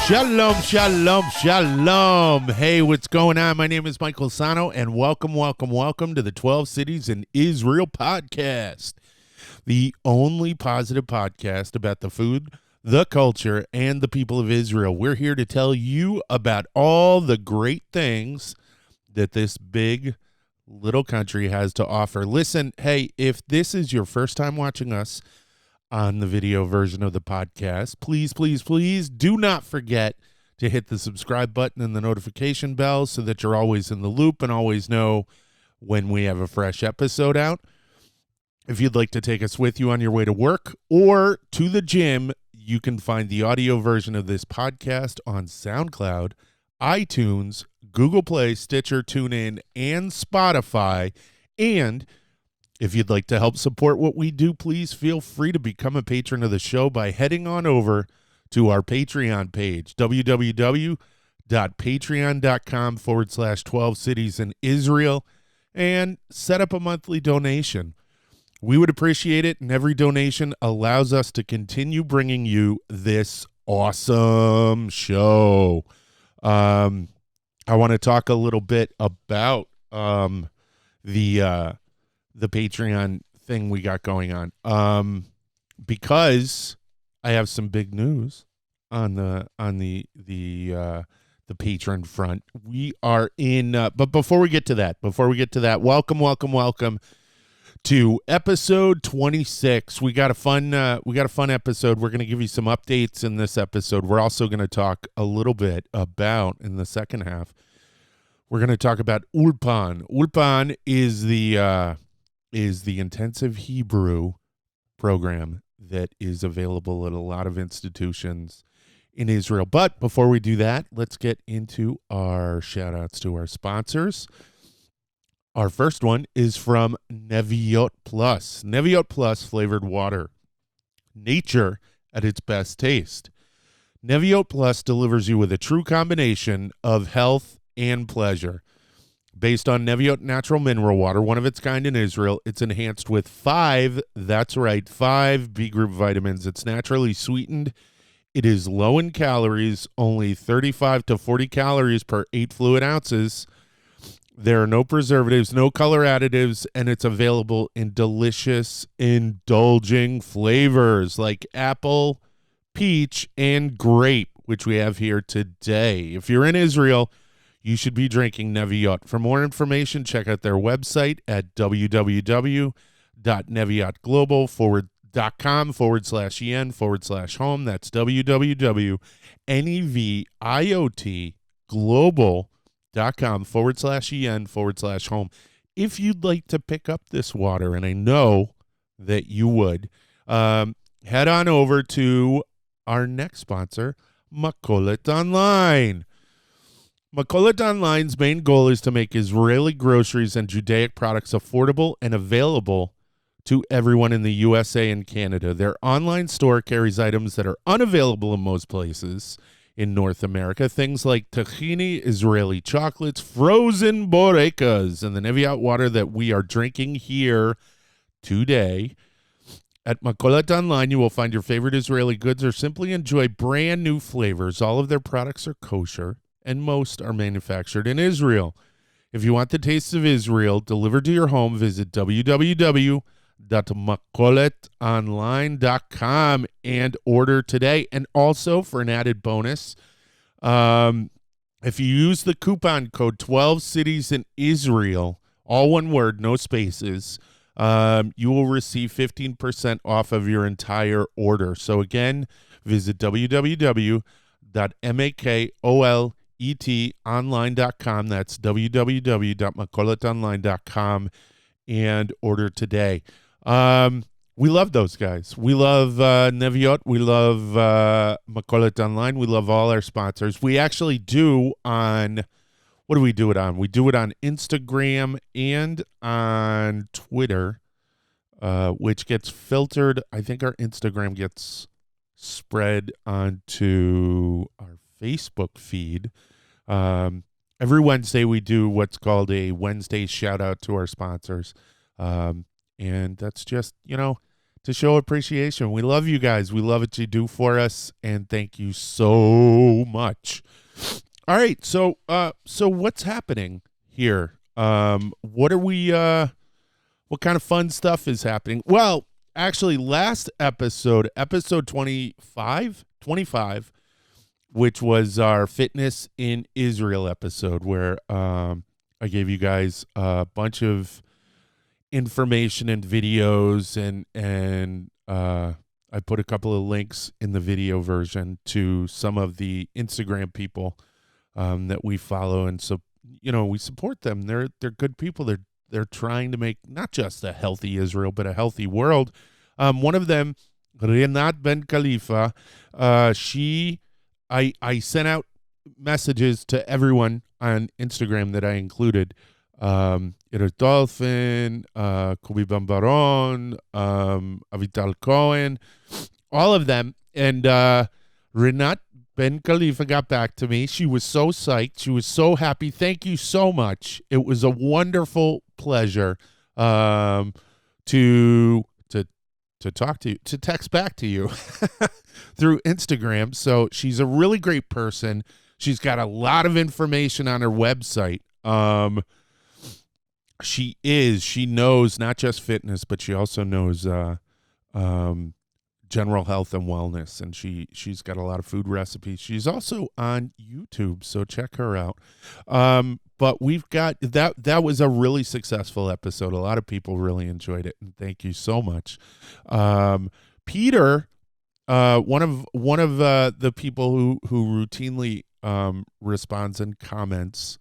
Shalom, shalom, shalom. Hey, what's going on? My name is Michael Sahno, and welcome to the 12 Cities in Israel podcast, the only positive podcast about the food, the culture, and the people of Israel. We're here to tell you about all the great things that this big little country has to offer. Listen, hey, if this is your first time watching us on the video version of the podcast, please do not forget to hit the subscribe button and the notification bell so that you're always in the loop and always know when we have a fresh episode out. If you'd like to take us with you on your way to work or to the gym, you can find the audio version of this podcast on SoundCloud, iTunes, Google Play, Stitcher, TuneIn, and Spotify. And if you'd like to help support what we do, please feel free to become a patron of the show by heading on over to our Patreon page, www.patreon.com/12 cities in Israel, and set up a monthly donation. We would appreciate it, and every donation allows us to continue bringing you this awesome show. I want to talk a little bit about the Patreon thing we got going on, because I have some big news on the patron front. We are in, but before we get to that, welcome to episode 26. We got a fun episode. We're going to give you some updates in this episode. We're also going to talk a little bit about, in the second half, we're going to talk about Ulpan. Ulpan is the intensive Hebrew program that is available at a lot of institutions in Israel. But before we do that, let's get into our shout outs to our sponsors. Our first one is from Neviot Plus. Neviot Plus flavored water. Nature at its best taste. Neviot Plus delivers you with a true combination of health and pleasure. Based on Neviot natural mineral water, one of its kind in Israel, it's enhanced with 5 B group vitamins. It's naturally sweetened. It is low in calories, only 35 to 40 calories per 8 fluid ounces. There are no preservatives, no color additives, and it's available in delicious, indulging flavors like apple, peach, and grape, which we have here today. If you're in Israel, you should be drinking Neviot. For more information, check out their website at www.neviotglobal.com/en/home. That's www.neviotglobal.com/en/home. If you'd like to pick up this water, and I know that you would, head on over to our next sponsor, Makolet Online. Makolet Online's main goal is to make Israeli groceries and Judaic products affordable and available to everyone in the USA and Canada. Their online store carries items that are unavailable in most places in North America. Things like tahini, Israeli chocolates, frozen borekas, and the Neviot water that we are drinking here today. At Makolet Online, you will find your favorite Israeli goods or simply enjoy brand new flavors. All of their products are kosher, and most are manufactured in Israel. If you want the taste of Israel delivered to your home, visit www.makoletonline.com and order today. And also, for an added bonus, if you use the coupon code 12 cities in Israel, all one word, no spaces, you will receive 15% off of your entire order. So again, visit www.makoletonline.com. That's www.makoletonline.com and order today. We love those guys. We love Neviot. We love Makolet Online. We love all our sponsors. We actually do on, what do we do it on? We do it on Instagram and on Twitter, which gets filtered. I think our Instagram gets spread onto our Facebook feed. Every Wednesday we do what's called a Wednesday shout out to our sponsors. And that's just, to show appreciation. We love you guys. We love what you do for us, and thank you so much. All right, so what's happening here? What are we? What kind of fun stuff is happening? Well, actually, last episode 25, which was our Fitness in Israel episode, where I gave you guys a bunch of information and videos, and I put a couple of links in the video version to some of the Instagram people that we follow, and so we support them. They're good people. They're trying to make not just a healthy Israel, but a healthy world. One of them, Rinat Ben Khalifa, I sent out messages to everyone on Instagram that I included. Dolphin, Kobe Bambaron, Avital Cohen, all of them. And Rinat Ben Khalifa got back to me. She was so psyched. She was so happy. Thank you so much. It was a wonderful pleasure to talk to you, to text back to you through Instagram. So she's a really great person. She's got a lot of information on her website. She knows not just fitness, but she also knows general health and wellness, and she's got a lot of food recipes. She's also on YouTube, so check her out. But we've got that was a really successful episode. A lot of people really enjoyed it, and thank you so much. Peter, one of the people who routinely responds and comments,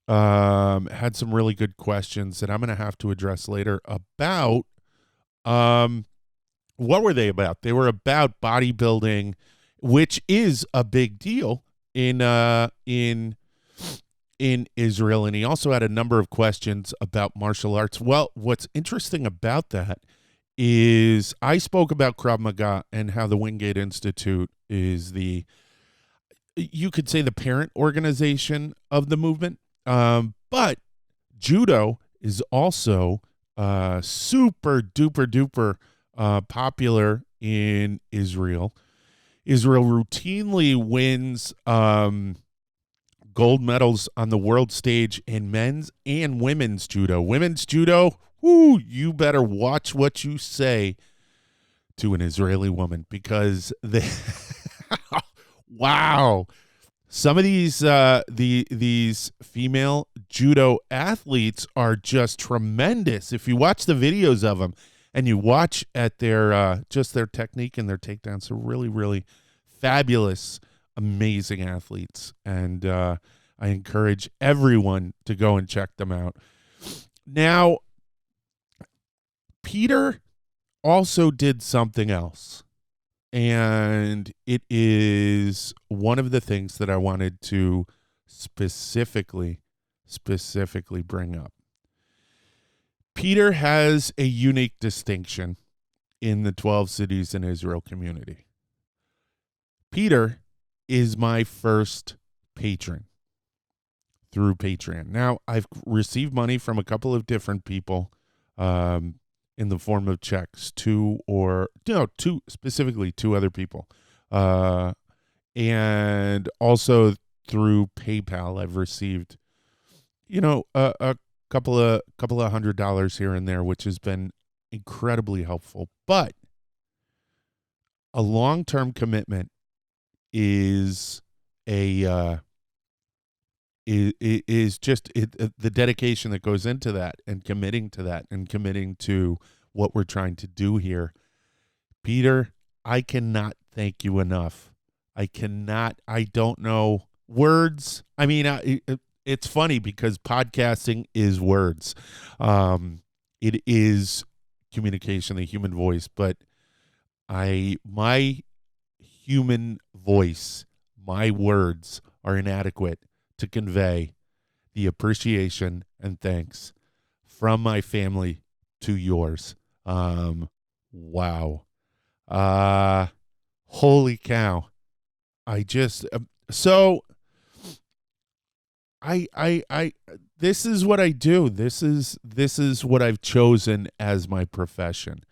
had some really good questions that I'm going to have to address later about what were they about? They were about bodybuilding, which is a big deal in Israel, and he also had a number of questions about martial arts. Well, what's interesting about that is I spoke about Krav Maga and how the Wingate Institute is you could say the parent organization of the movement, but judo is also super duper duper popular in Israel. Israel routinely wins gold medals on the world stage in men's and women's judo. Women's judo, you better watch what you say to an Israeli woman, because wow. Some of these female judo athletes are just tremendous. If you watch the videos of them, and you watch at their just their technique and their takedowns, are really, really fabulous, amazing athletes. And I encourage everyone to go and check them out. Now, Peter also did something else, and it is one of the things that I wanted to specifically bring up. Peter has a unique distinction in the 12 cities in Israel community. Peter is my first patron through Patreon. Now, I've received money from a couple of different people in the form of checks, specifically two other people. And also through PayPal, I've received, a couple of $100 here and there, which has been incredibly helpful. But a long-term commitment is the dedication that goes into that, and committing to that, and committing to what we're trying to do here. Peter, I cannot thank you enough. I don't know words. I mean, it's funny because podcasting is words. It is communication, the human voice, but my human voice, my words are inadequate to convey the appreciation and thanks from my family to yours. Wow. Holy cow. This is what I do. This is what I've chosen as my profession.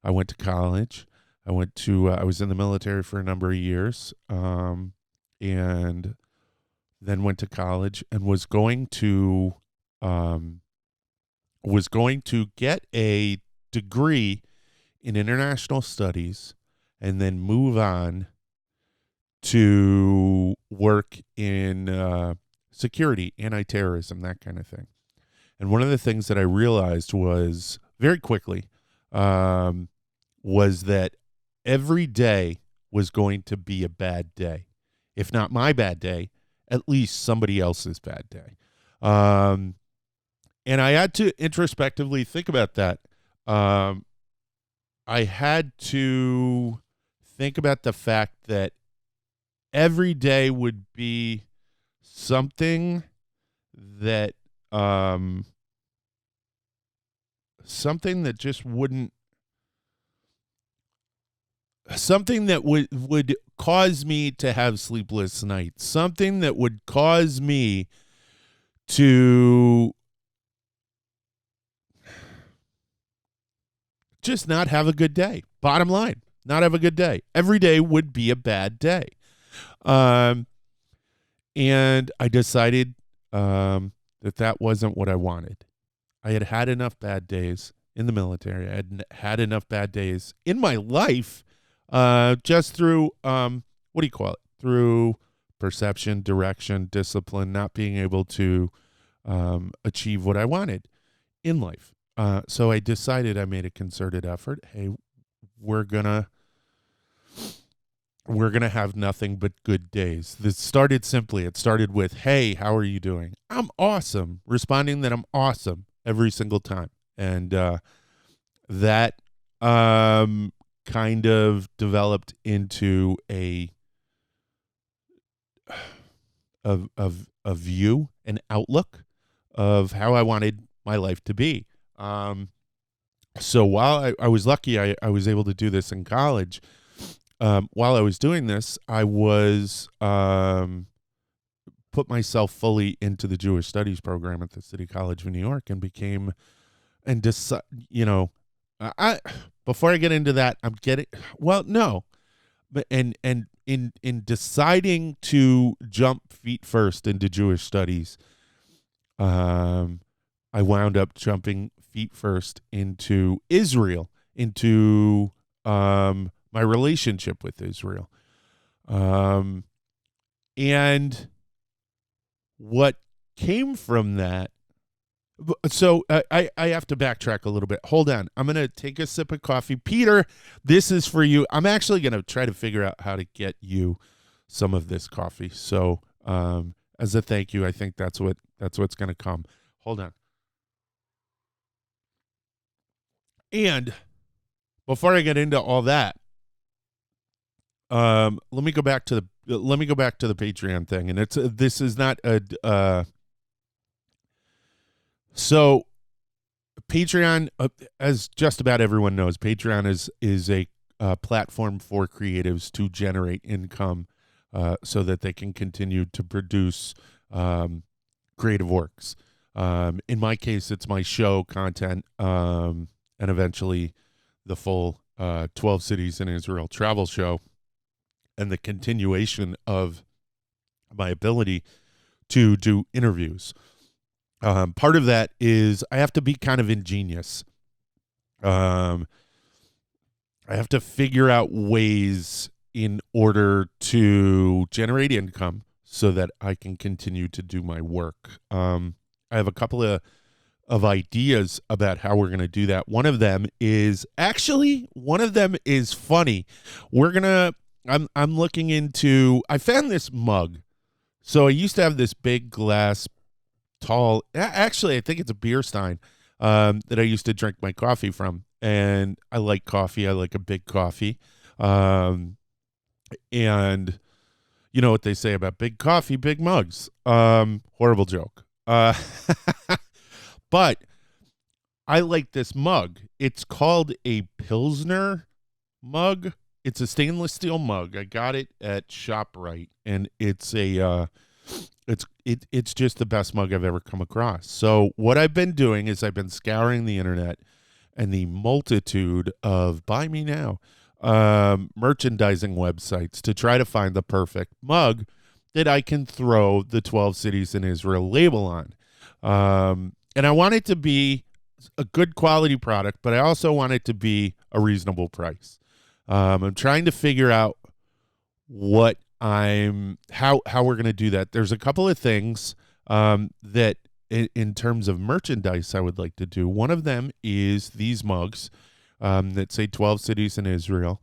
I went to college. I was in the military for a number of years, and then went to college and was going to get a degree in international studies and then move on to work in security, anti-terrorism, that kind of thing. And one of the things that I realized was very quickly was that every day was going to be a bad day. If not my bad day, at least somebody else's bad day. And I had to introspectively think about that. I had to think about the fact that every day would be something that just wouldn't, something that would cause me to have sleepless nights, something that would cause me to just not have a good day. Bottom line, not have a good day. Every day would be a bad day. And I decided that wasn't what I wanted. I had had enough bad days in the military. I had had enough bad days in my life just through, through perception, direction, discipline, not being able to achieve what I wanted in life. So I decided, I made a concerted effort. Hey, we're gonna have nothing but good days. This started simply. It started with, hey, how are you doing? I'm awesome. Responding that I'm awesome every single time. And that kind of developed into a view, an outlook of how I wanted my life to be. So while I was lucky, I was able to do this in college. While I was doing this, I was put myself fully into the Jewish Studies program at the City College of New York and became, and before I get into that, but in deciding to jump feet first into Jewish Studies, I wound up jumping feet first into Israel, into my relationship with Israel. And what came from that, so I have to backtrack a little bit. Hold on. I'm going to take a sip of coffee. Peter, this is for you. I'm actually going to try to figure out how to get you some of this coffee. So as a thank you, I think that's what's going to come. Hold on. And before I get into all that, let me go back to the Patreon thing, and this is not a so Patreon, as just about everyone knows, Patreon is a platform for creatives to generate income, so that they can continue to produce creative works. In my case, it's my show content, and eventually the full 12 Cities in Israel travel show, and the continuation of my ability to do interviews. Part of that is I have to be kind of ingenious. I have to figure out ways in order to generate income so that I can continue to do my work. I have a couple of ideas about how we're going to do that. One of them is funny. I'm looking into, I found this mug. So I used to have this big glass, tall, actually, I think it's a beer stein, that I used to drink my coffee from. And I like coffee. I like a big coffee. And you know what they say about big coffee, big mugs. Horrible joke. But I like this mug. It's called a Pilsner mug. It's a stainless steel mug. I got it at ShopRite, and it's just the best mug I've ever come across. So what I've been doing is I've been scouring the internet, and the multitude of buy me now merchandising websites to try to find the perfect mug that I can throw the 12 cities in Israel label on. And I want it to be a good quality product, but I also want it to be a reasonable price. I'm trying to figure out how we're going to do that. There's a couple of things that in terms of merchandise I would like to do. One of them is these mugs that say 12 cities in Israel.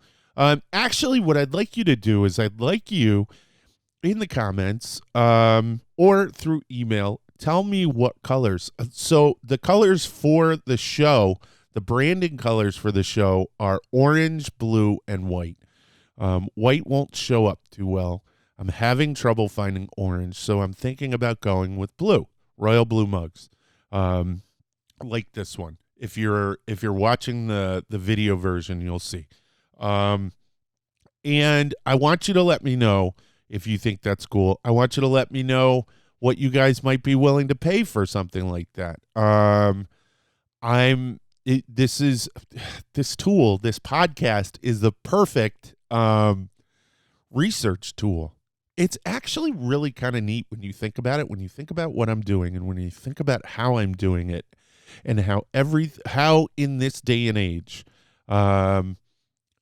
Actually, what I'd like you to do is I'd like you in the comments or through email, tell me what colors. So the colors for the show, the branding colors for the show are orange, blue, and white. White won't show up too well. I'm having trouble finding orange, so I'm thinking about going with blue, royal blue mugs, like this one. If you're watching the video version, you'll see. And I want you to let me know if you think that's cool. I want you to let me know what you guys might be willing to pay for something like that. This tool, this podcast is the perfect research tool. It's actually really kind of neat when you think about it, when you think about what I'm doing and when you think about how I'm doing it and how in this day and age, I'm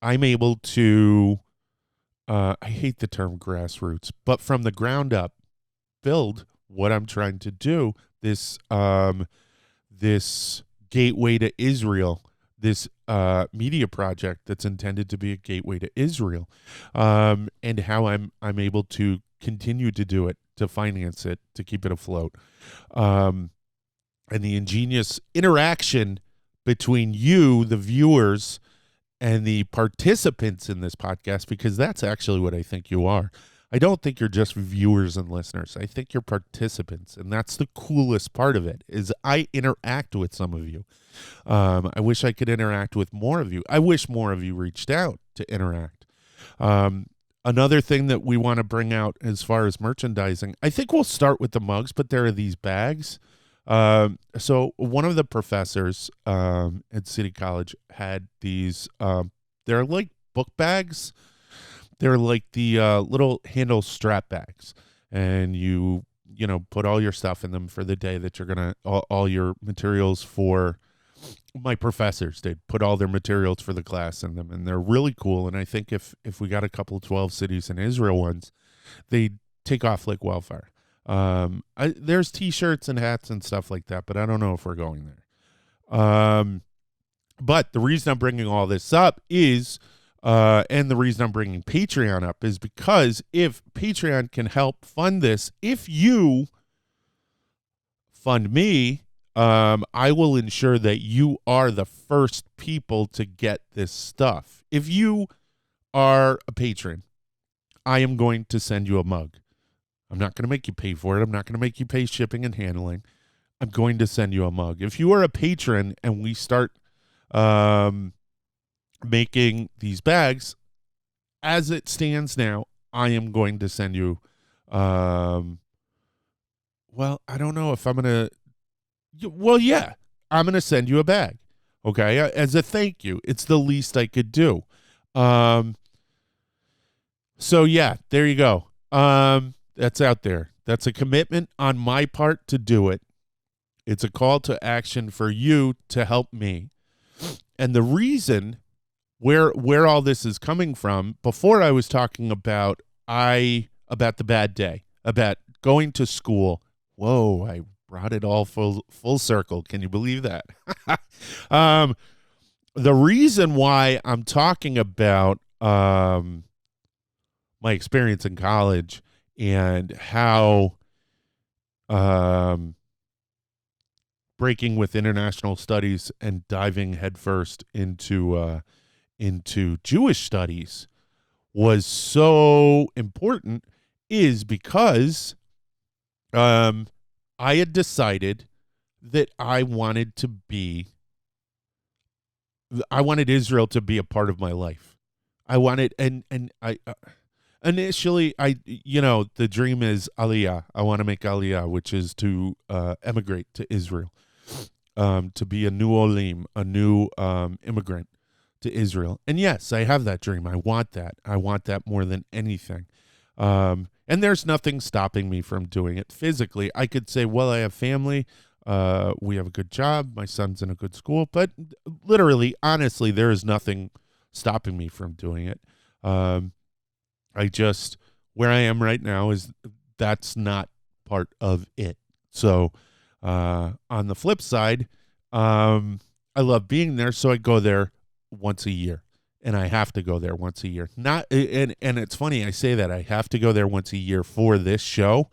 able to, I hate the term grassroots, but from the ground up, build what I'm trying to do, this gateway to Israel, this media project that's intended to be a gateway to Israel, and how I'm able to continue to do it, to finance it, to keep it afloat, and the ingenious interaction between you, the viewers, and the participants in this podcast, because that's actually what I think you are. I don't think you're just viewers and listeners. I think you're participants, and that's the coolest part of it, is I interact with some of you. I wish I could interact with more of you. I wish more of you reached out to interact. Another thing that we want to bring out as far as merchandising, I think we'll start with the mugs, but there are these bags. So one of the professors at City College had these, they're like book bags. They're like the little handle strap bags, and you put all your stuff in them for the day that you're going to, all your materials for, my professors did put all their materials for the class in them, and they're really cool. And I think if we got a couple 12 cities in Israel ones, they take off like wildfire. There's t-shirts and hats and stuff like that, but I don't know if we're going there. But the reason I'm bringing all this up is, and the reason I'm bringing Patreon up is because if Patreon can help fund this, if you fund me, I will ensure that you are the first people to get this stuff. If you are a patron, I am going to send you a mug. I'm not going to make you pay for it. I'm not going to make you pay shipping and handling. I'm going to send you a mug. If you are a patron and we start making these bags, as it stands now, I am going to send you, well, I don't know if I'm going to, well, yeah, I'm going to send you a bag, okay, as a thank you. It's the least I could do. So, yeah, there you go. That's out there. That's a commitment on my part to do it. It's a call to action for you to help me. And the reason where all this is coming from, before I was talking about the bad day, about going to school. Whoa, I brought it all full circle. Can you believe that? The reason why I'm talking about my experience in college and how breaking with international studies and diving headfirst into Jewish studies was so important is because I had decided that I wanted Israel to be a part of my life. I wanted, and I initially, the dream is Aliyah. I want to make Aliyah, which is to emigrate to Israel. to be a new olim, a new immigrant to Israel. And yes, I have that dream. I want that. I want that more than anything. And there's nothing stopping me from doing it physically. I could say, well, I have family. We have a good job. My son's in a good school. But literally, honestly, there is nothing stopping me from doing it. Where I am right now is that's not part of it. So on the flip side, I love being there, so I go there once a year, and I have to go there once a year. And it's funny, I say that I have to go there once a year for this show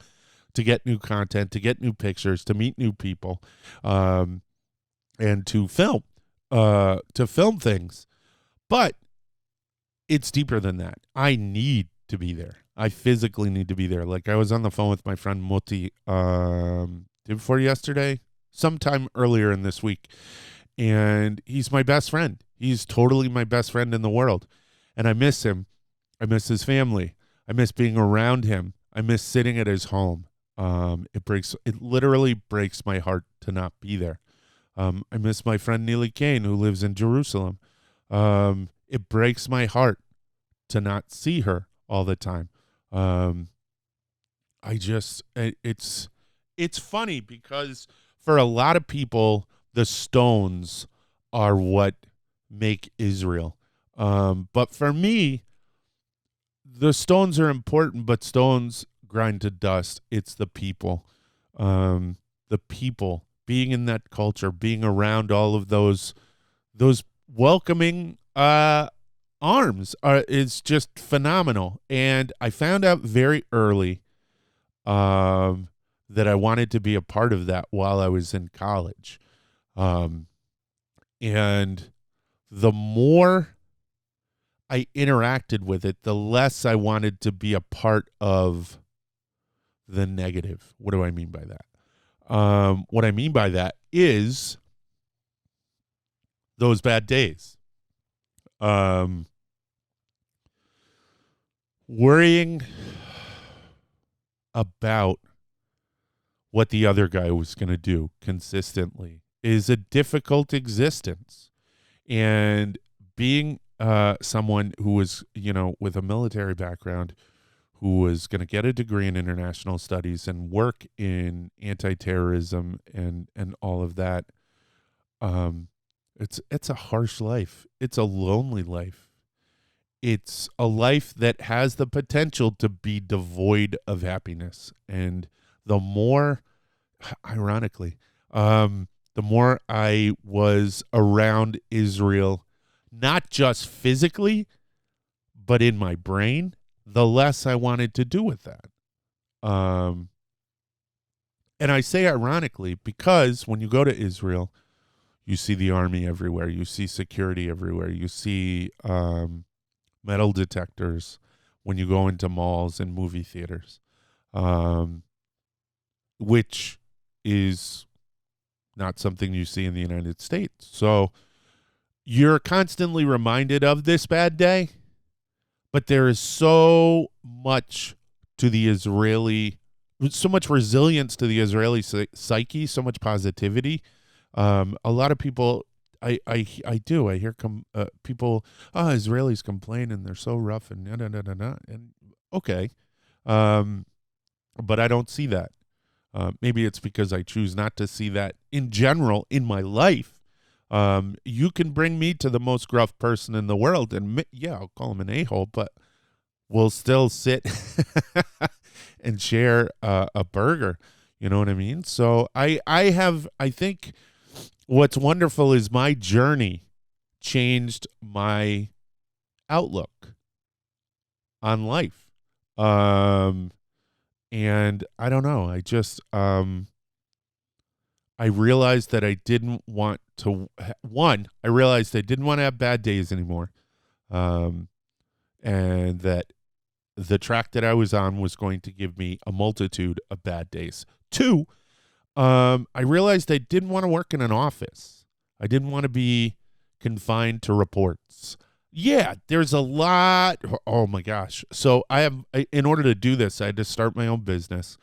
to get new content, to get new pictures, to meet new people, and to film things. But it's deeper than that. I need to be there. I physically need to be there. Like I was on the phone with my friend Moti day before yesterday, sometime earlier in this week, and he's my best friend. He's totally my best friend in the world, and I miss him. I miss his family. I miss being around him. I miss sitting at his home. It literally breaks my heart to not be there. I miss my friend Neely Kane, who lives in Jerusalem. It breaks my heart to not see her all the time. It's funny because for a lot of people, the Stones are what make Israel. But for me, the Stones are important, but Stones grind to dust. It's the people. The people, being in that culture, being around all of those welcoming arms is just phenomenal. And I found out very early that I wanted to be a part of that while I was in college. And the more I interacted with it, the less I wanted to be a part of the negative. What do I mean by that? What I mean by that is those bad days. Worrying about what the other guy was going to do consistently is a difficult existence. And being someone who was, with a military background, who was going to get a degree in international studies and work in anti-terrorism and all of that, it's a harsh life. It's a lonely life. It's a life that has the potential to be devoid of happiness. And the more, ironically, the more I was around Israel, not just physically, but in my brain, the less I wanted to do with that. And I say ironically because when you go to Israel, you see the army everywhere. You see security everywhere. You see metal detectors when you go into malls and movie theaters, which is not something you see in the United States. So you're constantly reminded of this bad day, but there is so much to the Israeli, so much resilience to the Israeli psyche, so much positivity. A lot of people, I hear people, Israelis complain and they're so rough and and okay, but I don't see that. Maybe it's because I choose not to see that in general in my life. You can bring me to the most gruff person in the world, and I'll call him an a-hole, but we'll still sit and share a burger. You know what I mean? So I think what's wonderful is my journey changed my outlook on life. And I don't know. I just, I realized that I didn't want to, I realized I didn't want to have bad days anymore. And that the track that I was on was going to give me a multitude of bad days. 2, I realized I didn't want to work in an office. I didn't want to be confined to reports. Yeah, there's a lot. Oh my gosh. So in order to do this, I had to start my own business.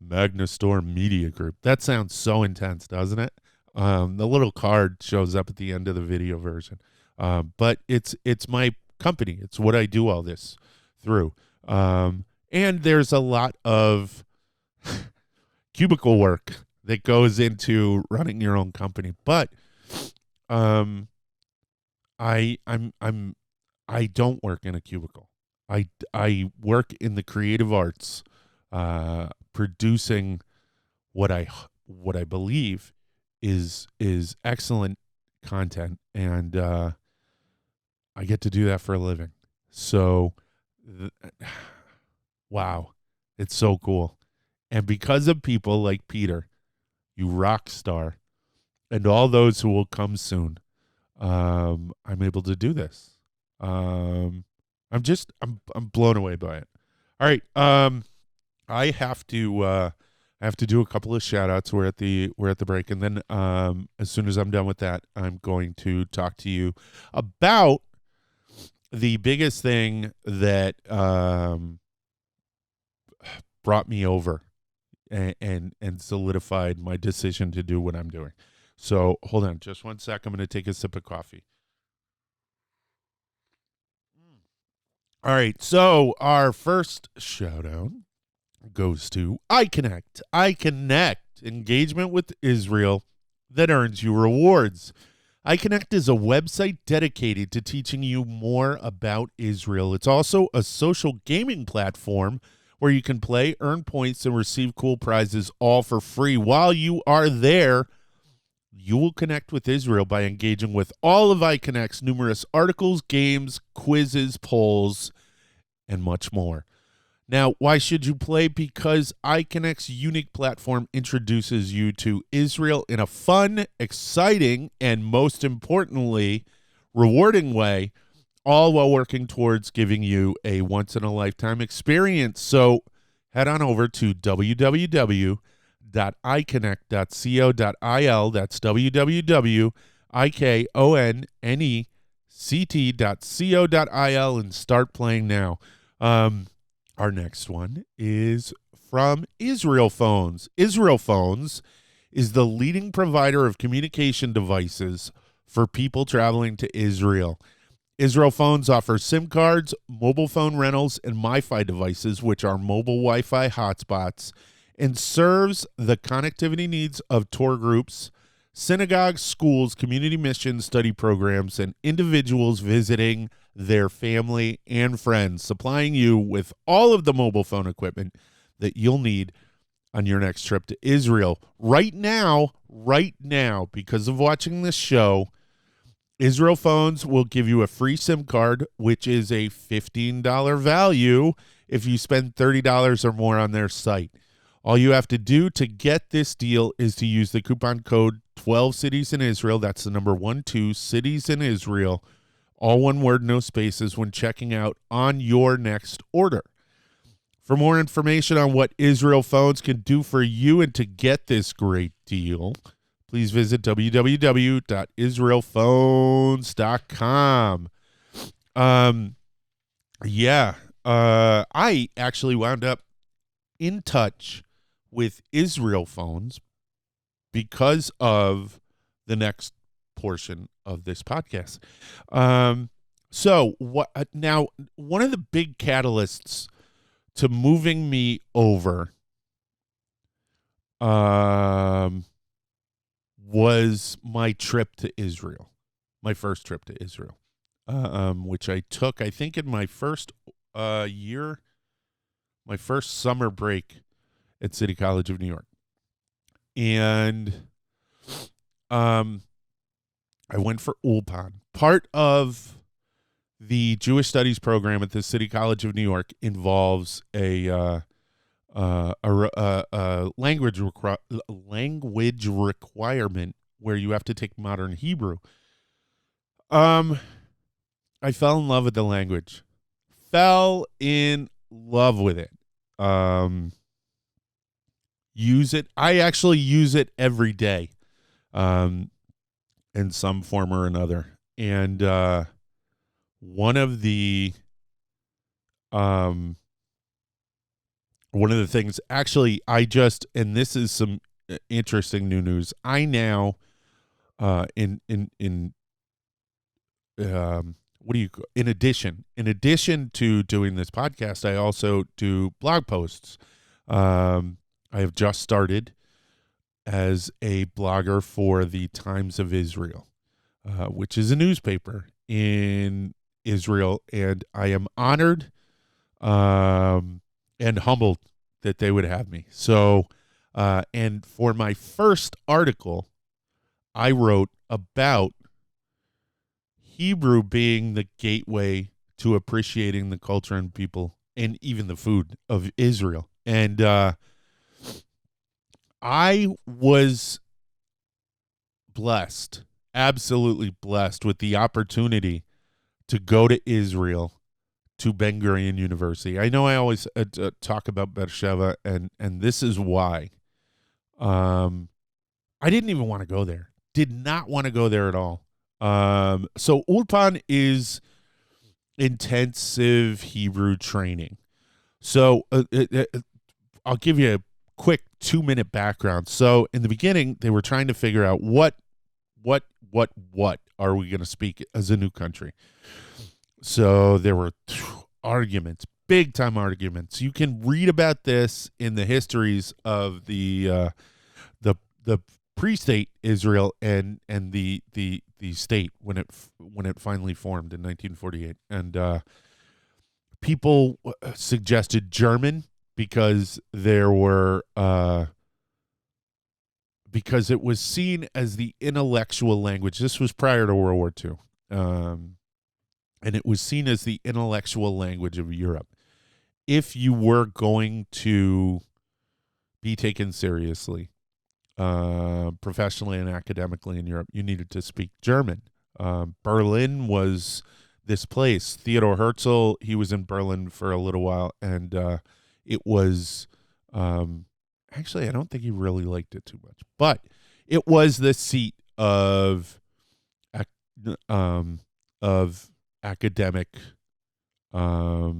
Magnastor Media Group. That sounds so intense, doesn't it? The little card shows up at the end of the video version. But it's my company. It's what I do all this through. And there's a lot of cubicle work that goes into running your own company. But I don't work in a cubicle. I work in the creative arts, producing what I believe is excellent content, and I get to do that for a living. So, wow, it's so cool. And because of people like Peter, you rock star, and all those who will come soon, I'm able to do this. I'm blown away by it. All right. I have to do a couple of shout outs. We're at the break. And then, as soon as I'm done with that, I'm going to talk to you about the biggest thing that, brought me over and solidified my decision to do what I'm doing. So hold on just one sec. I'm going to take a sip of coffee. All right. So our first shout out goes to iConnect. iConnect, engagement with Israel that earns you rewards. iConnect is a website dedicated to teaching you more about Israel. It's also a social gaming platform where you can play, earn points, and receive cool prizes all for free. While you are there, you will connect with Israel by engaging with all of iConnect's numerous articles, games, quizzes, polls, and much more. Now, why should you play? Because iConnect's unique platform introduces you to Israel in a fun, exciting, and most importantly, rewarding way, all while working towards giving you a once-in-a-lifetime experience. So head on over to www.iconnect.co.il. That's www.iconnect.co.il and start playing now. Our next one is from IsraelPhones. IsraelPhones is the leading provider of communication devices for people traveling to Israel. IsraelPhones offers SIM cards, mobile phone rentals, and MiFi devices, which are mobile Wi-Fi hotspots, and serves the connectivity needs of tour groups, synagogues, schools, community mission study programs, and individuals visiting their family and friends, supplying you with all of the mobile phone equipment that you'll need on your next trip to Israel. Right now, because of watching this show, IsraelPhones will give you a free SIM card, which is a $15 value if you spend $30 or more on their site. All you have to do to get this deal is to use the coupon code 12 Cities in Israel. That's the number 12 Cities in Israel. All one word, no spaces, when checking out on your next order. For more information on what IsraelPhones can do for you and to get this great deal, please visit www.israelphones.com. I actually wound up in touch with IsraelPhones because of the next portion of this podcast. So what now? One of the big catalysts to moving me over was my trip to Israel, my first trip to Israel, which I took, I think, in my first year, my first summer break at City College of New York. And I went for Ulpan. Part of the Jewish Studies program at the City College of New York involves a language requirement where you have to take modern Hebrew. I fell in love with the language. Fell in love with it. Use it. I actually use it every day, in some form or another. And one of the one of the things, actually, and this is some interesting new news. I now, in addition to doing this podcast, I also do blog posts. I have just started as a blogger for the Times of Israel, which is a newspaper in Israel, and I am honored and humbled that they would have me. So, and for my first article, I wrote about Hebrew being the gateway to appreciating the culture and people and even the food of Israel. And I was blessed, absolutely blessed, with the opportunity to go to Israel, to Ben Gurion University. I know I always talk about Sheva, and this is why. I didn't even want to go there. Did not want to go there at all. So Ulpan is intensive Hebrew training. So I'll give you a quick 2-minute background. So in the beginning, they were trying to figure out what are we going to speak as a new country. So there were arguments, big time arguments. You can read about this in the histories of the pre-state Israel and the state when it finally formed in 1948. And people suggested German because there were because it was seen as the intellectual language. This was prior to World War II. And it was seen as the intellectual language of Europe. If you were going to be taken seriously, professionally and academically in Europe, you needed to speak German. Berlin was this place. Theodor Herzl, he was in Berlin for a little while, and it was actually, I don't think he really liked it too much, but it was the seat of academic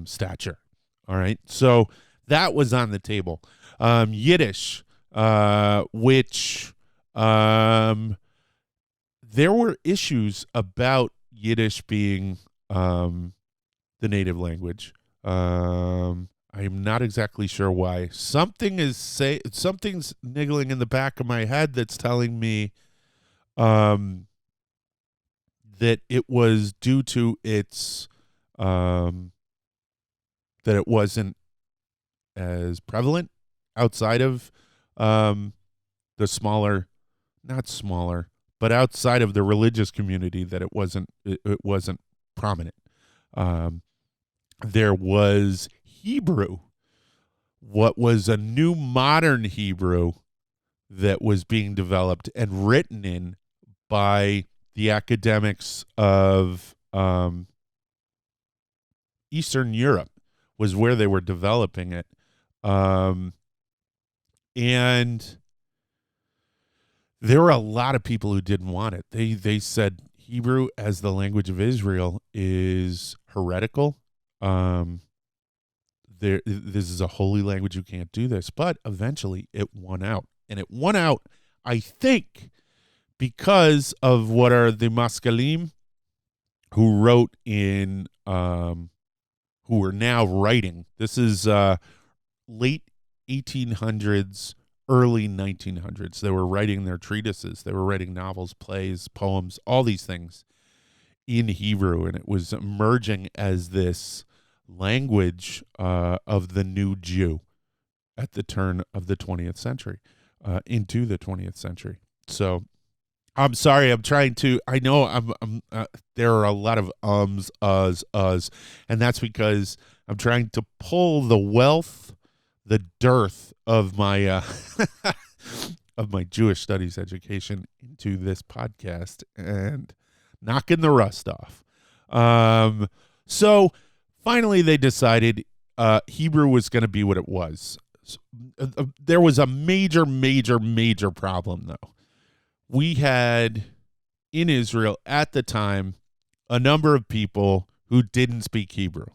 stature. All right, so that was on the table. Yiddish, which there were issues about Yiddish being the native language. I am not exactly sure why. Something's niggling in the back of my head that's telling me that it was due to its that it wasn't as prevalent outside of the not smaller, but outside of the religious community, that it wasn't prominent. There was Hebrew, what was a new modern Hebrew that was being developed and written in by the academics of Eastern Europe, was where they were developing it. And there were a lot of people who didn't want it. They said Hebrew as the language of Israel is heretical. This is a holy language. You can't do this. But eventually it won out. And it won out, I think, because of what are the Maskalim, who wrote in, who are now writing. This is late 1800s, early 1900s. They were writing their treatises. They were writing novels, plays, poems, all these things in Hebrew. And it was emerging as this language of the new Jew at the turn of the 20th century, into the 20th century. So I'm sorry. I'm trying to. I know I'm. There are a lot of ums, uhs, and that's because I'm trying to pull the wealth, the dearth of my of my Jewish studies education into this podcast and knocking the rust off. So finally, they decided Hebrew was going to be what it was. There was a major problem, though. We had, in Israel at the time, a number of people who didn't speak Hebrew.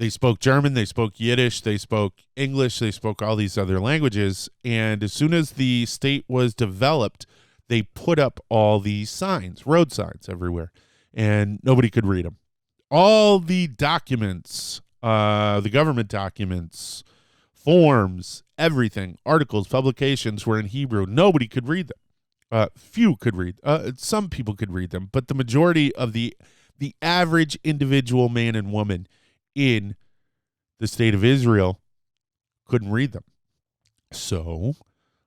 They spoke German, they spoke Yiddish, they spoke English, they spoke all these other languages. And as soon as the state was developed, they put up all these signs, road signs everywhere, and nobody could read them. All the documents, the government documents, forms, everything, articles, publications were in Hebrew. Nobody could read them. Few could read. Some people could read them, but the majority of the average individual man and woman in the state of Israel couldn't read them. So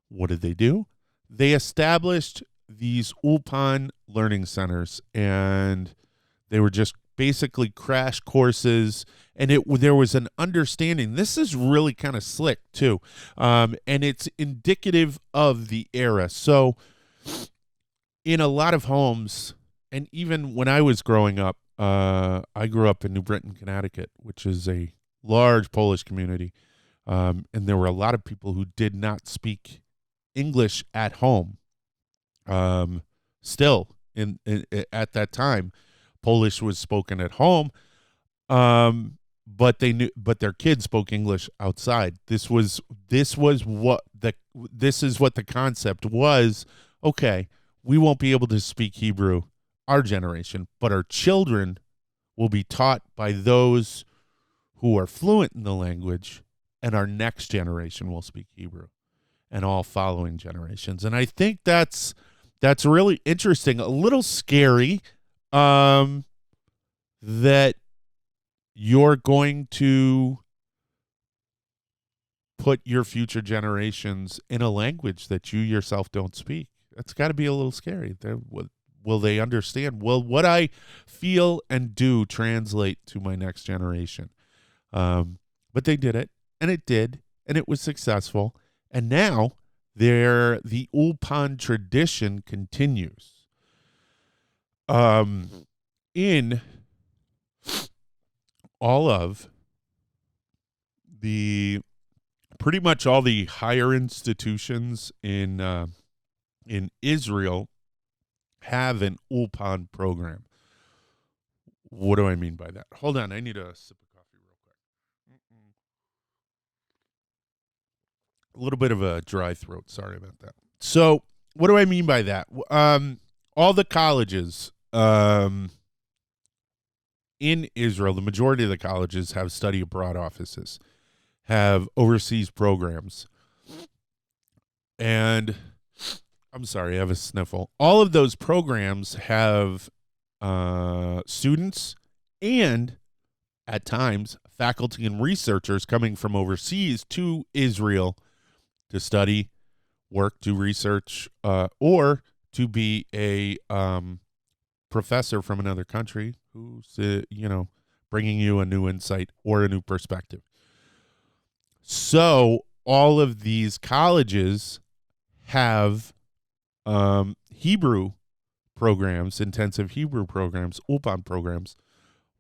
what did they do? They established these Ulpan learning centers, and they were just basically crash courses, and there was an understanding. This is really kind of slick too, and it's indicative of the era. So in a lot of homes, and even when I was growing up, I grew up in New Britain, Connecticut, which is a large Polish community, and there were a lot of people who did not speak English at home. Still, at that time, Polish was spoken at home, but their kids spoke English outside. This is what the concept was. Okay, we won't be able to speak Hebrew, our generation, but our children will be taught by those who are fluent in the language, and our next generation will speak Hebrew, and all following generations. And I think that's really interesting, a little scary, that you're going to put your future generations in a language that you yourself don't speak. That's got to be a little scary. Will they understand? Will what I feel and do translate to my next generation? But they did it, and it did, and it was successful. And now the Ulpan tradition continues. In all of pretty much all the higher institutions in Israel have an Ulpan program. What do I mean by that? Hold on, I need a sip of coffee real quick. A little bit of a dry throat. Sorry about that. So, what do I mean by that? All the colleges in Israel, the majority of the colleges have study abroad offices, have overseas programs. And I'm sorry, I have a sniffle. All of those programs have students and, at times, faculty and researchers coming from overseas to Israel to study, work, do research, or to be a professor from another country who's, bringing you a new insight or a new perspective. So all of these colleges have Hebrew programs, intensive Hebrew programs, Ulpan programs.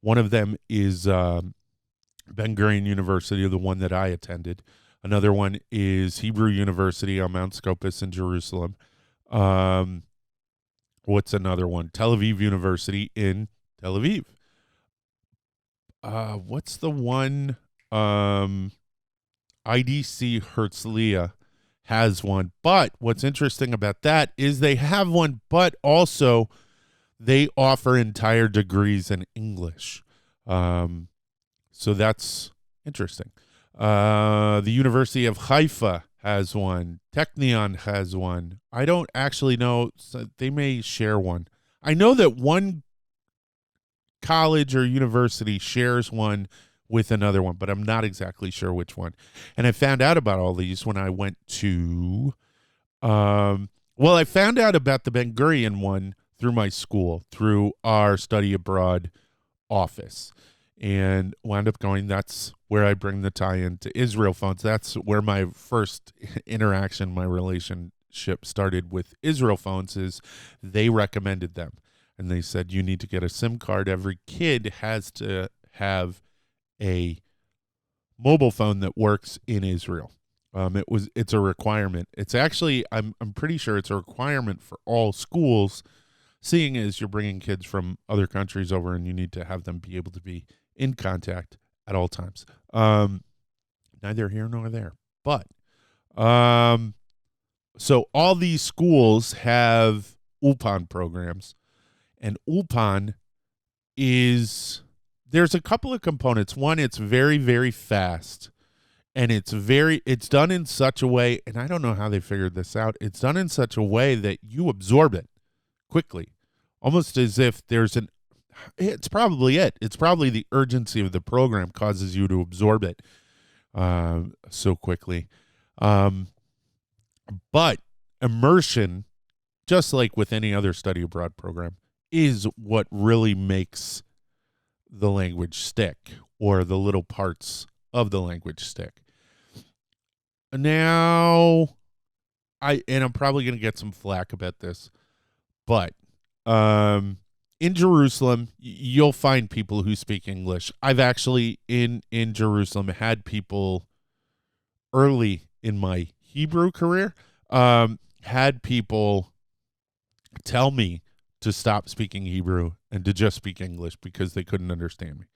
One of them is Ben-Gurion University, the one that I attended. Another one is Hebrew University on Mount Scopus in Jerusalem. What's another one? Tel Aviv University in Tel Aviv. What's the one? IDC Herzliya has one. But what's interesting about that is they have one, but also they offer entire degrees in English. So that's interesting. The University of Haifa has one. Technion has one. I don't actually know. So they may share one. I know that one college or university shares one with another one, but I'm not exactly sure which one. And I found out about all these when I went to, I found out about the Ben-Gurion one through my school, through our study abroad office, and wound up going, that's where I bring the tie-in to IsraelPhones. That's where my first interaction, my relationship started with IsraelPhones, is they recommended them. And they said, you need to get a SIM card. Every kid has to have a mobile phone that works in Israel. It's a requirement. It's actually, I'm pretty sure it's a requirement for all schools, seeing as you're bringing kids from other countries over and you need to have them be able to be in contact at all times. Neither here nor there. But so all these schools have Ulpan programs, and Ulpan there's a couple of components. One, it's very, very fast, and it's done in such a way, and I don't know how they figured this out. It's done in such a way that you absorb it quickly, almost as if it's probably it. It's probably the urgency of the program causes you to absorb it so quickly. But immersion, just like with any other study abroad program, is what really makes the language stick, or the little parts of the language stick. Now, I'm probably going to get some flack about this, but in Jerusalem, you'll find people who speak English. I've actually, in Jerusalem, had people early in my Hebrew career, had people tell me to stop speaking Hebrew and to just speak English because they couldn't understand me.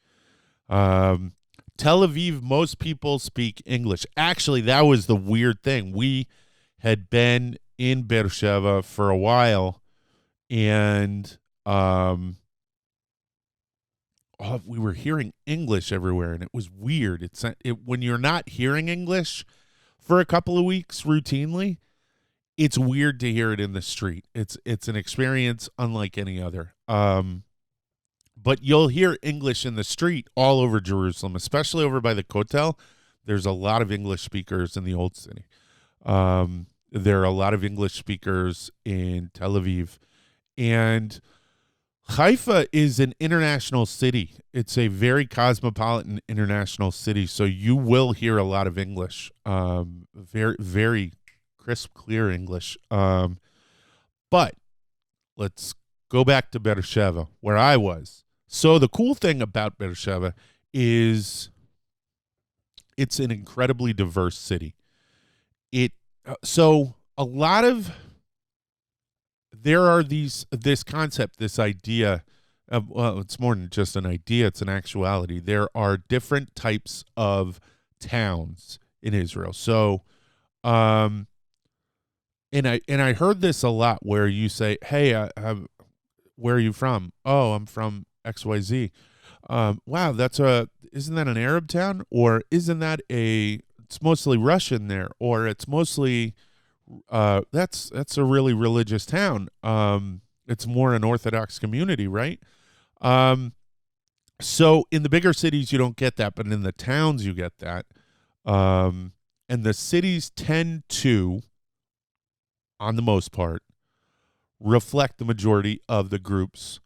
Tel Aviv, most people speak English. Actually, that was the weird thing. We had been in Beersheba for a while, and we were hearing English everywhere, and it was weird. When you're not hearing English for a couple of weeks routinely, it's weird to hear it in the street. It's an experience unlike any other. But you'll hear English in the street all over Jerusalem, especially over by the Kotel. There's a lot of English speakers in the Old City. There are a lot of English speakers in Tel Aviv. And Haifa is an international city. It's a very cosmopolitan international city, so you will hear a lot of English. Very, very crisp, clear English. But let's go back to Beersheba, where I was. So the cool thing about Beersheba is it's an incredibly diverse city. So a lot of there are this concept, this idea of, well, it's more than just an idea, it's an actuality. There are different types of towns in Israel. So and I heard this a lot where you say, "Hey, where are you from?" "Oh, I'm from XYZ. Wow, isn't that an Arab town? Or isn't that it's mostly Russian there, or it's mostly that's a really religious town. It's more an Orthodox community, right?" So in the bigger cities you don't get that, but in the towns you get that. And the cities tend to, on the most part, reflect the majority of the groups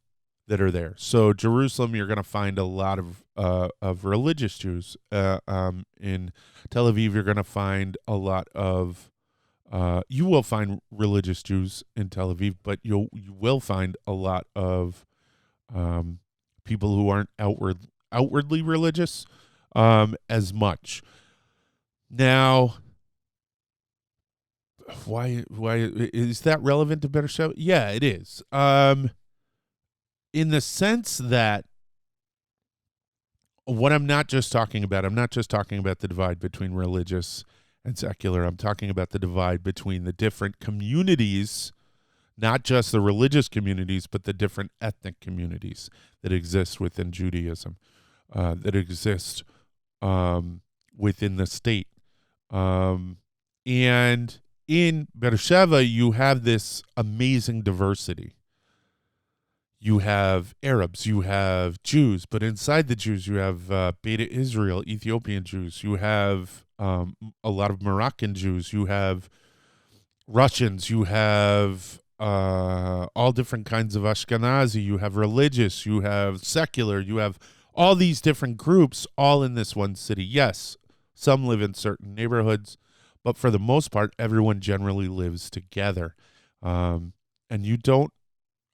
that are there. So Jerusalem, you're going to find a lot of religious Jews. In Tel Aviv, you're going to find a lot of you will find religious Jews in Tel Aviv, but you will find a lot of people who aren't outwardly religious as much. Now, why is that relevant to Beersheba? Yeah, it is. In the sense that what I'm not just talking about the divide between religious and secular. I'm talking about the divide between the different communities, not just the religious communities, but the different ethnic communities that exist within Judaism, that exist within the state. And in Beersheba, you have this amazing diversity. You have Arabs, you have Jews, but inside the Jews, you have Beta Israel, Ethiopian Jews. You have a lot of Moroccan Jews. You have Russians. You have all different kinds of Ashkenazi. You have religious. You have secular. You have all these different groups all in this one city. Yes, some live in certain neighborhoods, but for the most part, everyone generally lives together. And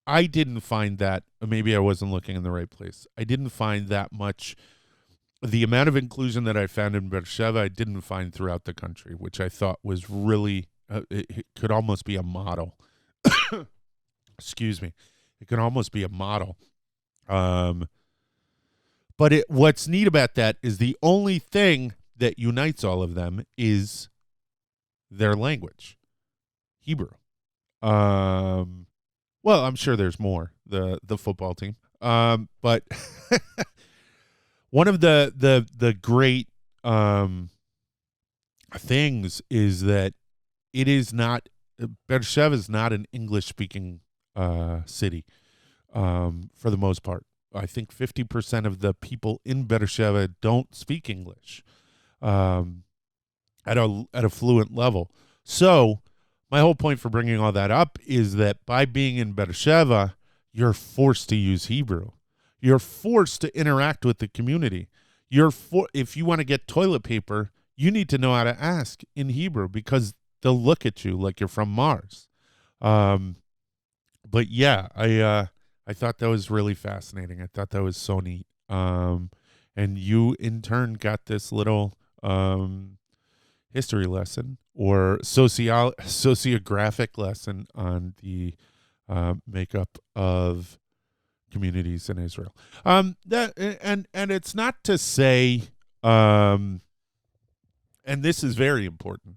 I didn't find that, maybe I wasn't looking in the right place. I didn't find that much. The amount of inclusion that I found in Beersheba, I didn't find throughout the country, which I thought was really, it could almost be a model. Excuse me. It could almost be a model. But what's neat about that is the only thing that unites all of them is their language, Hebrew. Well, I'm sure there's more, the football team. But one of the great things is that it is not, Beersheba is not an English-speaking city for the most part. I think 50% of the people in Beersheba don't speak English at a fluent level. So my whole point for bringing all that up is that by being in Beersheba, you're forced to use Hebrew. You're forced to interact with the community. If you want to get toilet paper, you need to know how to ask in Hebrew because they'll look at you like you're from Mars. But yeah, I thought that was really fascinating. I thought that was so neat. And you in turn got this little history lesson or sociographic lesson on the makeup of communities in Israel. And it's not to say, and this is very important.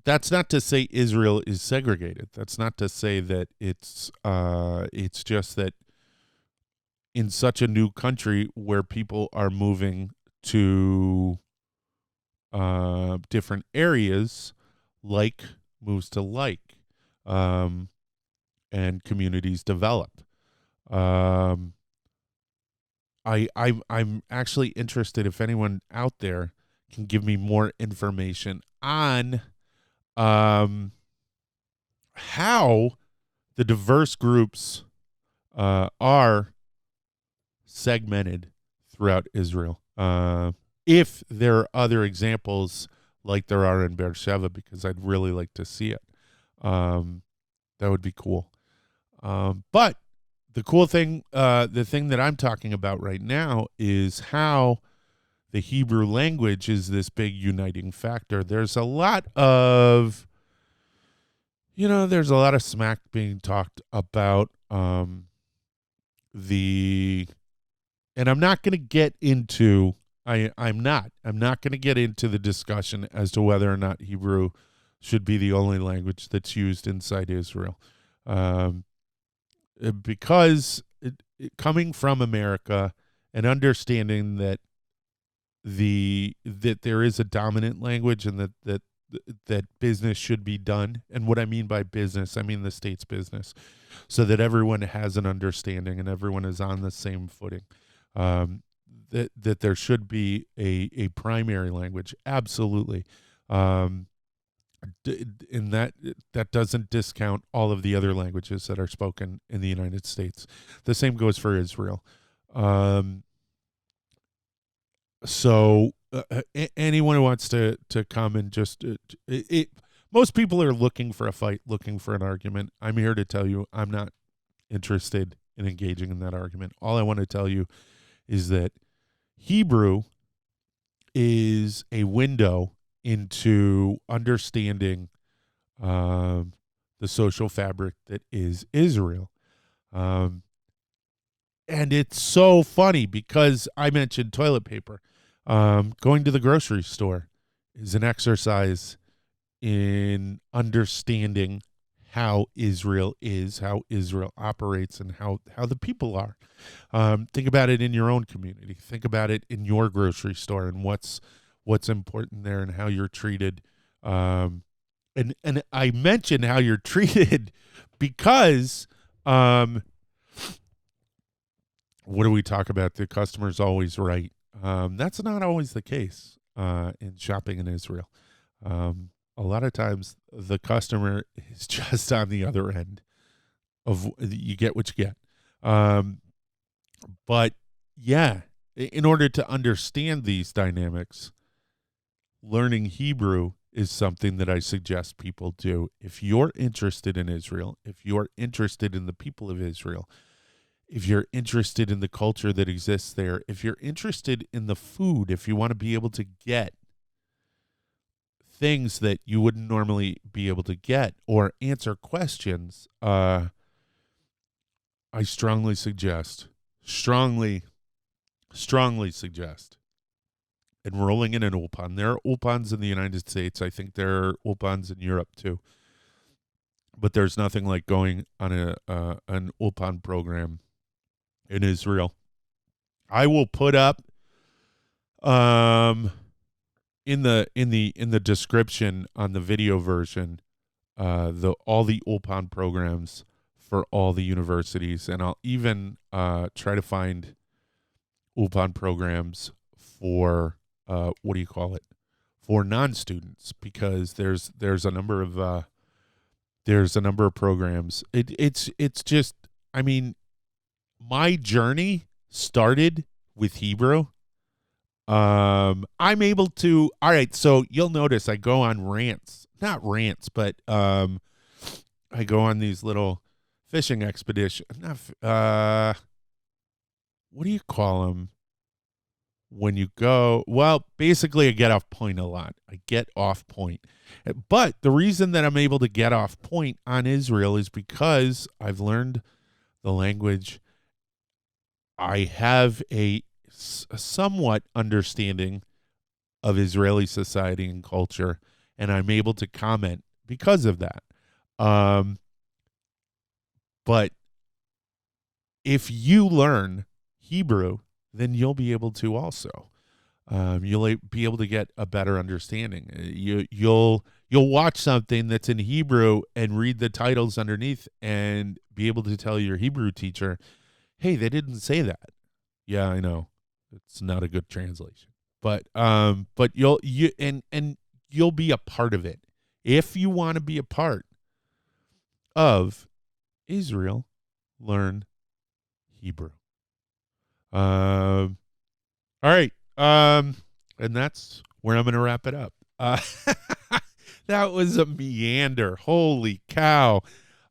That's not to say Israel is segregated. That's not to say that it's just that in such a new country where people are moving to different areas, like moves to like, and communities develop. I'm actually interested if anyone out there can give me more information on how the diverse groups are segmented throughout Israel. If there are other examples like there are in Beersheba, because I'd really like to see it. That would be cool. But the cool thing, the thing that I'm talking about right now is how the Hebrew language is this big uniting factor. There's a lot of, there's a lot of smack being talked about and I'm not going to get into, I'm not going to get into the discussion as to whether or not Hebrew should be the only language that's used inside Israel. Because coming from America and understanding that there is a dominant language and that business should be done. And what I mean by business, I mean the state's business, so that everyone has an understanding and everyone is on the same footing. That there should be a primary language, absolutely. And that doesn't discount all of the other languages that are spoken in the United States. The same goes for Israel. So anyone who wants to come and just most people are looking for a fight, looking for an argument. I'm here to tell you I'm not interested in engaging in that argument. All I want to tell you is that Hebrew is a window into understanding the social fabric that is Israel. And it's so funny because I mentioned toilet paper. Going to the grocery store is an exercise in understanding how Israel is, how Israel operates, and how the people are. Think about it in your own community. Think about it in your grocery store and what's important there and how you're treated. And I mention how you're treated because what do we talk about? The customer's always right. That's not always the case in shopping in Israel. A lot of times the customer is just on the other end of you get what you get. But yeah, in order to understand these dynamics, learning Hebrew is something that I suggest people do. If you're interested in Israel, if you're interested in the people of Israel, if you're interested in the culture that exists there, if you're interested in the food, if you want to be able to get things that you wouldn't normally be able to get or answer questions, I strongly suggest strongly suggest enrolling in an Ulpan. There are Ulpans in the United States. I think there are Ulpans in Europe too. But there's nothing like going on an Ulpan program in Israel. I will put up in the description on the video version all the Ulpan programs for all the universities, and I'll even try to find Ulpan programs for for non-students, because there's a number of programs. It's just, I mean, my journey started with Hebrew. I'm able to, all right, so you'll notice I go on rants, not rants, but I go on these little fishing expedition. What do you call them when you go? Well, basically I get off point a lot. I get off point. But the reason that I'm able to get off point on Israel is because I've learned the language. I have a somewhat understanding of Israeli society and culture, and I'm able to comment because of that. But if you learn Hebrew, then you'll be able to also. You'll be able to get a better understanding. You'll watch something that's in Hebrew and read the titles underneath and be able to tell your Hebrew teacher, hey, they didn't say that. Yeah, I know. It's not a good translation. But you'll be a part of it. If you want to be a part of Israel, learn Hebrew. All right. And that's where I'm going to wrap it up. That was a meander. Holy cow.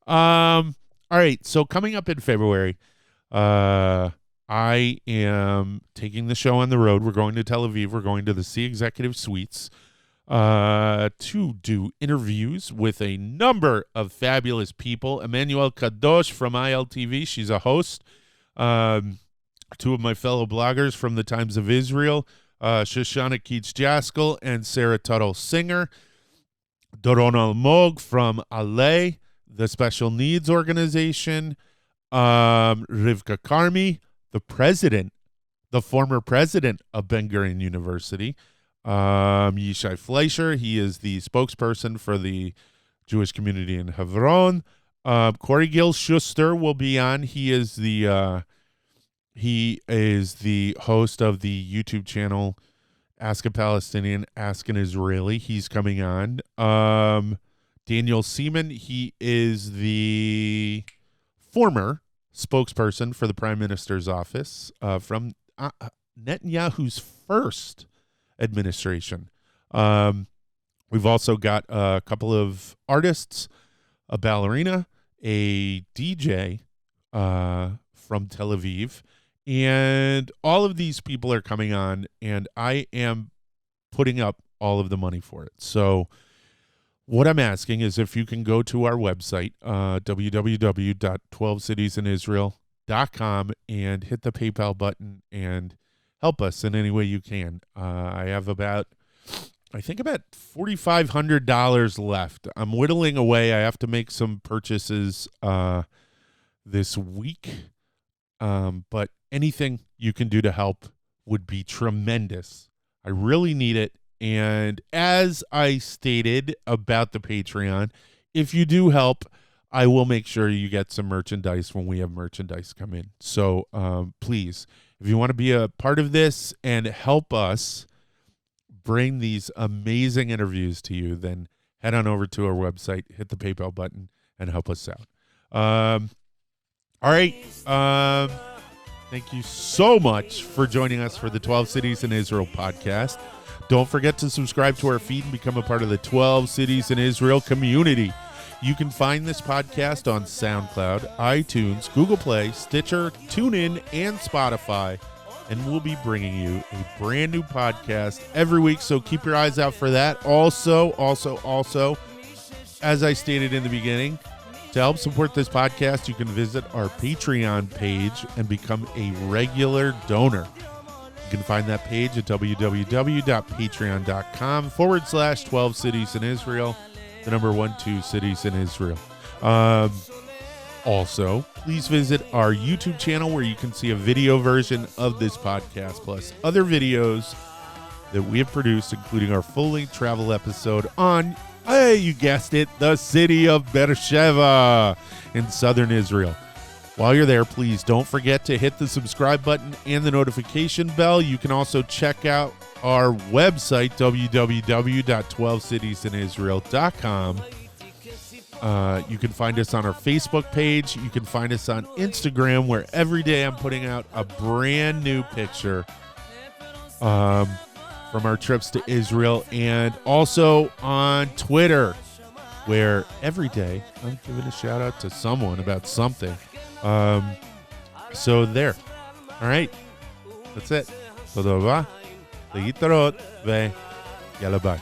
All right. So coming up in February, I am taking the show on the road. We're going to Tel Aviv. We're going to the C Executive Suites to do interviews with a number of fabulous people. Emmanuel Kadosh from ILTV. She's a host. Two of my fellow bloggers from the Times of Israel, Shoshana Keats-Jaskal and Sarah Tuttle Singer. Doron Almog from Ale, the Special Needs Organization. Rivka Karmi, the former president of Ben Gurion University. Yishai Fleischer, he is the spokesperson for the Jewish community in Hebron. Corey Gil Schuster will be on. He is the host of the YouTube channel Ask a Palestinian, Ask an Israeli. He's coming on. Daniel Seaman, he is the former spokesperson for the Prime Minister's office from Netanyahu's first administration. We've also got a couple of artists, a ballerina, a DJ from Tel Aviv, and all of these people are coming on, and I am putting up all of the money for it. So what I'm asking is if you can go to our website, www.12citiesinisrael.com, and hit the PayPal button and help us in any way you can. I have about $4,500 left. I'm whittling away. I have to make some purchases this week, but anything you can do to help would be tremendous. I really need it. And as I stated about the Patreon, if you do help, I will make sure you get some merchandise when we have merchandise come in. So please, if you want to be a part of this and help us bring these amazing interviews to you, then head on over to our website, hit the PayPal button, and help us out. All right. Thank you so much for joining us for the 12 Cities in Israel podcast. Don't forget to subscribe to our feed and become a part of the 12 Cities in Israel community. You can find this podcast on SoundCloud, iTunes, Google Play, Stitcher, TuneIn, and Spotify. And we'll be bringing you a brand new podcast every week, so keep your eyes out for that. Also, as I stated in the beginning, to help support this podcast, you can visit our Patreon page and become a regular donor. You can find that page at www.patreon.com/12 cities in Israel, the number 12 cities in Israel. Also, please visit our YouTube channel where you can see a video version of this podcast, plus other videos that we have produced, including our full-length travel episode on, hey, you guessed it, the city of Beersheba in southern Israel. While you're there, please don't forget to hit the subscribe button and the notification bell. You can also check out our website, www.12citiesinisrael.com. You can find us on our Facebook page. You can find us on Instagram, where every day I'm putting out a brand new picture from our trips to Israel, and also on Twitter, where every day I'm giving a shout out to someone about something. So there. All right. That's it. Toda rova. להתראות. ויאללה ביי.